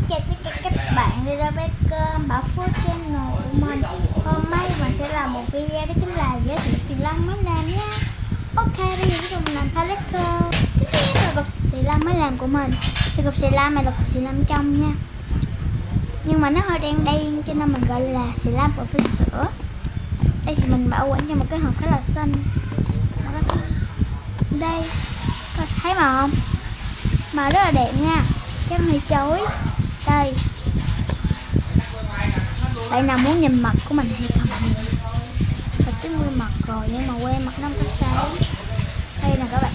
chào tất cả các bạn đi ra với kênh Bảo Phước Channel của mình. Hôm nay mình sẽ làm một video đó chính là giới thiệu xì lăm mới làm nha. Ok, bây giờ chúng mình làm character. Tiếp theo là cục xì lăm mới làm của mình. Thì cục xì lăm này là cục xì lăm trong nha, nhưng mà nó hơi đen đen cho nên mình gọi là xì lăm của phía sữa. Đây thì mình bảo quản trong một cái hộp khá là xinh. Đây, có thấy màu không? Màu rất là đẹp nha, chân hơi chói. Đây, bạn nào muốn nhìn mặt của mình thì không? Mình tính mua mặt rồi nhưng mà quên mặt nó có sáng. Đây là các bạn,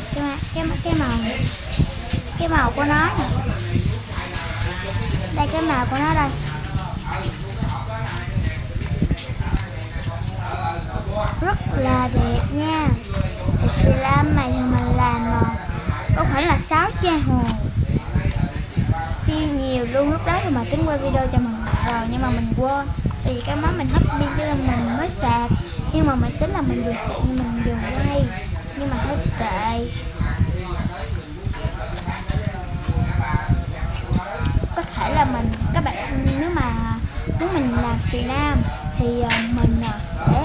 cái màu của nó nè. Đây cái màu của nó đây. Rất là đẹp nha. Thì xì lăm này thì mình làm có khoảng là 6 chai hồ, siêu nhiều luôn. Lúc đó thì mà tính quay video cho mình rồi nhưng mà mình quên, vì cái máy mình hết pin cho nên mình mới sạc. Nhưng mà mình tính là mình vừa sạc nhưng mình vừa quay, nhưng mà hết kệ. Có thể là các bạn nếu mà muốn mình làm xì lăm thì mình sẽ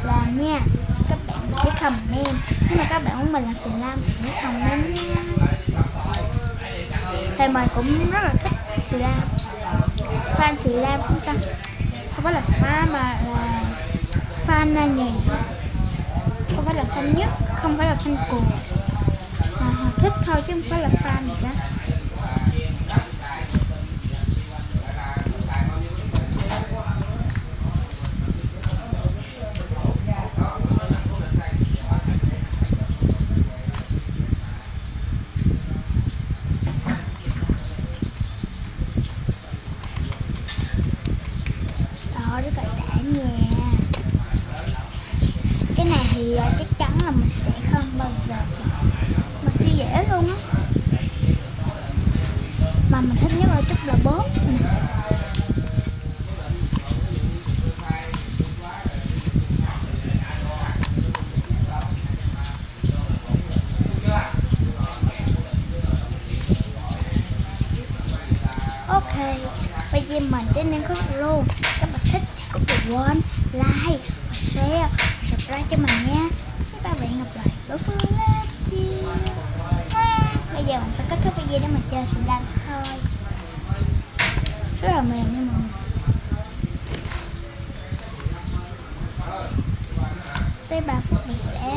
làm nha. Các bạn hãy comment nếu mà các bạn muốn mình làm xì lăm thì hãy comment nha. Thì mình cũng rất là thích xì lăm, fan xì lăm không ta, không phải là fan mà là fan là nhì, không phải là fan nhất, không phải là fan cuồng, mà họ thích thôi chứ không phải là fan gì cả. Rất là đã nha. Cái này thì chắc chắn là mình sẽ không bao giờ, mà siêu dễ luôn á. Mà mình thích nhất là chút là bóp nè. Ok, bây giờ mình đến đến khúc luôn. Các bạn thích thì cũng đừng quên like và share và subscribe cho mình nha. Các bạn gặp lại đối phương lên chi. Bây giờ mình phải kết thúc video để mình chơi xì lăm thôi. Rất là mềm nha mọi người. Tới 3 phút mình sẽ